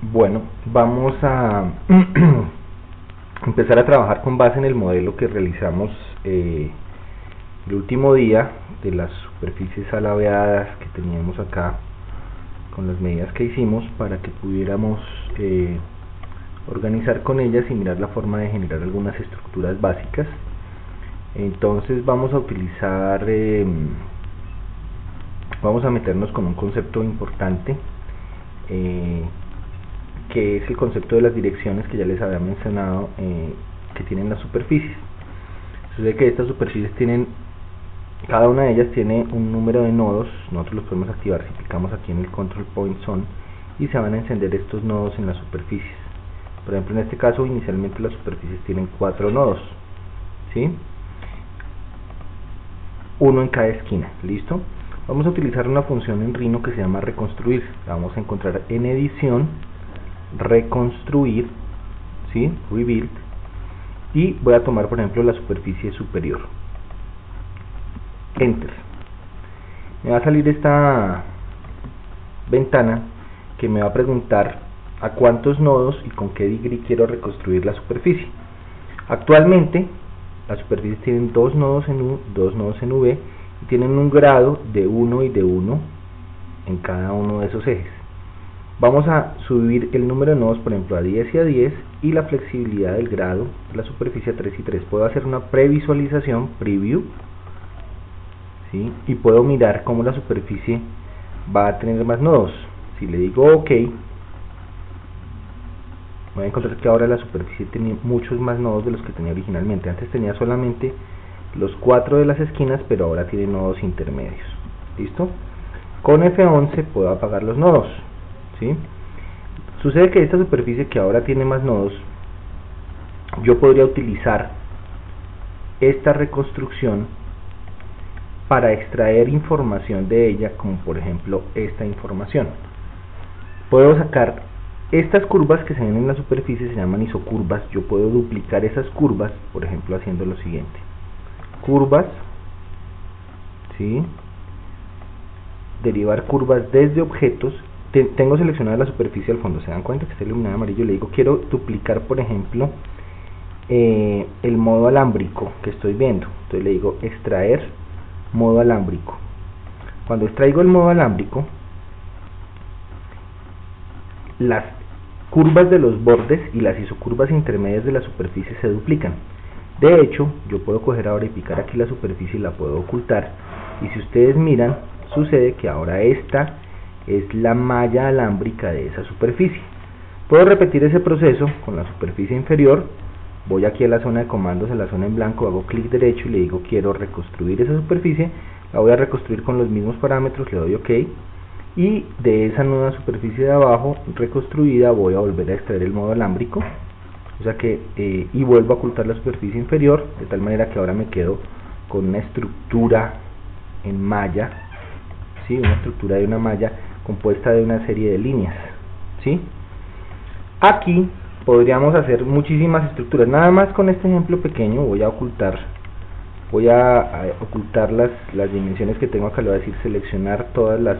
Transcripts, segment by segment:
Bueno, vamos a empezar a trabajar con base en el modelo que realizamos el último día de las superficies alabeadas que teníamos acá con las medidas que hicimos para que pudiéramos organizar con ellas y mirar la forma de generar algunas estructuras básicas. Entonces vamos a utilizar, vamos a meternos con un concepto importante que es el concepto de las direcciones que ya les había mencionado que tienen las superficies. Sucede que estas superficies tienen, cada una de ellas tiene un número de nodos. Nosotros los podemos activar si clicamos aquí en el Control Point Zone y se van a encender estos nodos en las superficies. Por ejemplo, en este caso inicialmente las superficies tienen 4 nodos, ¿sí? Uno en cada esquina, ¿listo? Vamos a utilizar una función en Rhino que se llama reconstruir. La vamos a encontrar en edición, reconstruir, ¿sí? Rebuild, y voy a tomar por ejemplo la superficie superior. Enter. Me va a salir esta ventana que me va a preguntar a cuántos nodos y con qué degree quiero reconstruir la superficie. Actualmente las superficies tienen 2 nodos en U, 2 nodos en V, y tienen un grado de 1 y de 1 en cada uno de esos ejes. Vamos a subir el número de nodos, por ejemplo, a 10 y a 10, y la flexibilidad del grado de la superficie a 3 y 3. Puedo hacer una previsualización, preview, ¿sí? Y puedo mirar cómo la superficie va a tener más nodos. Si le digo OK, voy a encontrar que ahora la superficie tiene muchos más nodos de los que tenía originalmente. Antes tenía solamente los 4 de las esquinas, pero ahora tiene nodos intermedios. ¿Listo? Con F11 puedo apagar los nodos, ¿sí? Sucede que esta superficie que ahora tiene más nodos, yo podría utilizar esta reconstrucción para extraer información de ella, como por ejemplo esta información. Puedo sacar estas curvas que se ven en la superficie, se llaman isocurvas. Yo puedo duplicar esas curvas, por ejemplo haciendo lo siguiente: curvas, ¿sí? Derivar curvas desde objetos. Tengo seleccionada la superficie al fondo, se dan cuenta que está iluminada amarillo. Le digo quiero duplicar por ejemplo el modo alámbrico que estoy viendo. Entonces le digo extraer modo alámbrico. Cuando extraigo el modo alámbrico, las curvas de los bordes y las isocurvas intermedias de la superficie se duplican. De hecho, yo puedo coger ahora y picar aquí la superficie y la puedo ocultar, y si ustedes miran, sucede que ahora esta es la malla alámbrica de esa superficie. Puedo repetir ese proceso con la superficie inferior. Voy aquí a la zona de comandos, a la zona en blanco, hago clic derecho y le digo quiero reconstruir esa superficie. La voy a reconstruir con los mismos parámetros, le doy OK, y de esa nueva superficie de abajo reconstruida voy a volver a extraer el modo alámbrico, o sea que y vuelvo a ocultar la superficie inferior, de tal manera que ahora me quedo con una estructura en malla, ¿sí? Una estructura de una malla compuesta de una serie de líneas, ¿sí? Aquí podríamos hacer muchísimas estructuras. Nada más con este ejemplo pequeño voy a ocultar las dimensiones que tengo acá. Le voy a decir seleccionar todas las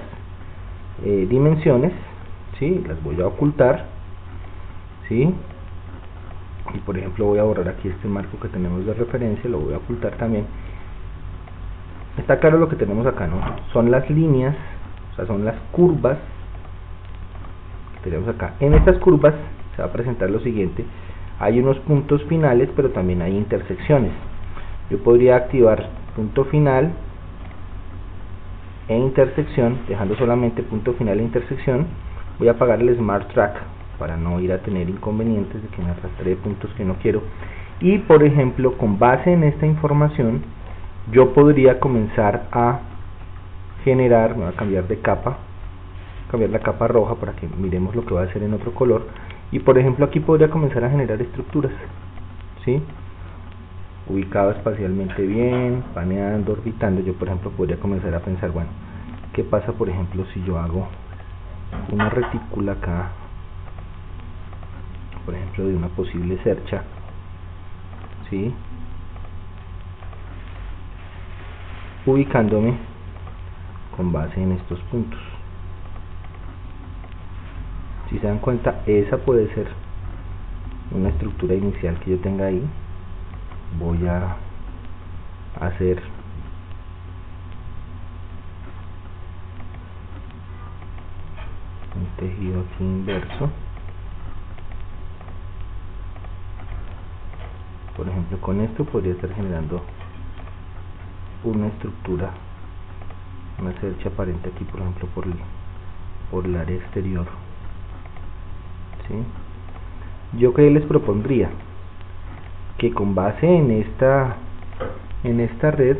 dimensiones, ¿sí? Las voy a ocultar, ¿sí? Y por ejemplo voy a borrar aquí este marco que tenemos de referencia, lo voy a ocultar también. Está claro lo que tenemos acá, ¿no? Son las líneas, o sea, son las curvas que tenemos acá. En estas curvas se va a presentar lo siguiente: hay unos puntos finales, pero también hay intersecciones. Yo podría activar punto final e intersección, dejando solamente punto final e intersección. Voy a apagar el Smart Track para no ir a tener inconvenientes de que me arrastre puntos que no quiero. Y por ejemplo, con base en esta información, yo podría comenzar a generar, me voy a cambiar de capa, cambiar la capa roja para que miremos lo que va a hacer en otro color, y por ejemplo aquí podría comenzar a generar estructuras, ¿sí? Ubicado espacialmente bien, paneando, orbitando. Yo por ejemplo podría comenzar a pensar, bueno, ¿qué pasa por ejemplo si yo hago una retícula acá, por ejemplo de una posible cercha, ¿sí? Ubicándome con base en estos puntos, Si se dan cuenta, esa puede ser una estructura inicial que yo tenga ahí. Voy a hacer un tejido aquí inverso. Por ejemplo, con esto podría estar generando una estructura, una cercha aparente aquí, por ejemplo, por el área exterior. ¿Sí? Yo que les propondría que con base en esta red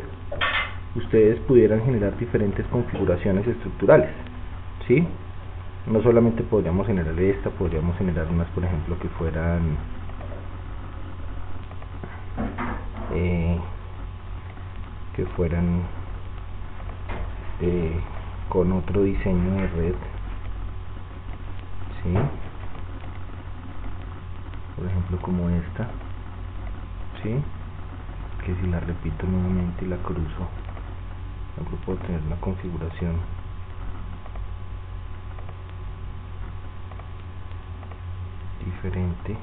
ustedes pudieran generar diferentes configuraciones estructurales, ¿sí? No solamente podríamos generar esta, podríamos generar unas, por ejemplo, que fueran con otro diseño de red, ¿sí? Por ejemplo, como esta, ¿sí? Que si la repito nuevamente y la cruzo, puedo tener una configuración diferente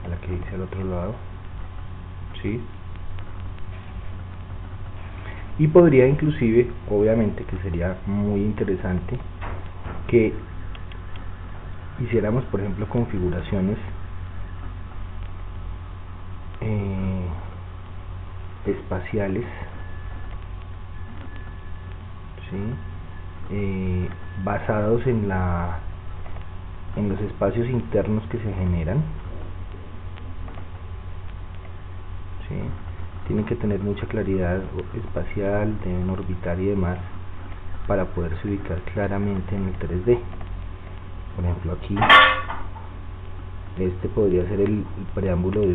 a la que hice al otro lado, ¿sí? Y podría inclusive, obviamente que sería muy interesante, que hiciéramos, por ejemplo, configuraciones espaciales, ¿sí? Basados en los espacios internos que se generan, ¿sí? Tienen que tener mucha claridad espacial, deben orbitar y demás para poderse ubicar claramente en el 3D. Por ejemplo, aquí este podría ser el preámbulo de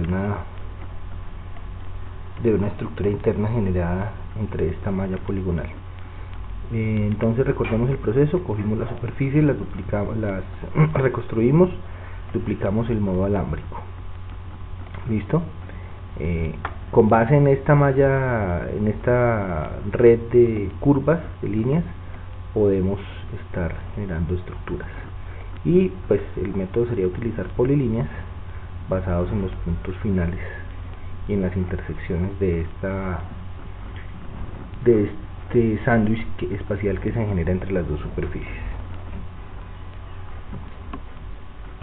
una estructura interna generada entre esta malla poligonal. Entonces recordemos el proceso: cogimos la superficie, las reconstruimos, duplicamos el modo alámbrico. ¿Listo? Con base en esta malla, en esta red de curvas, de líneas, podemos estar generando estructuras. Y pues el método sería utilizar polilíneas basados en los puntos finales y en las intersecciones de este sándwich espacial que se genera entre las dos superficies.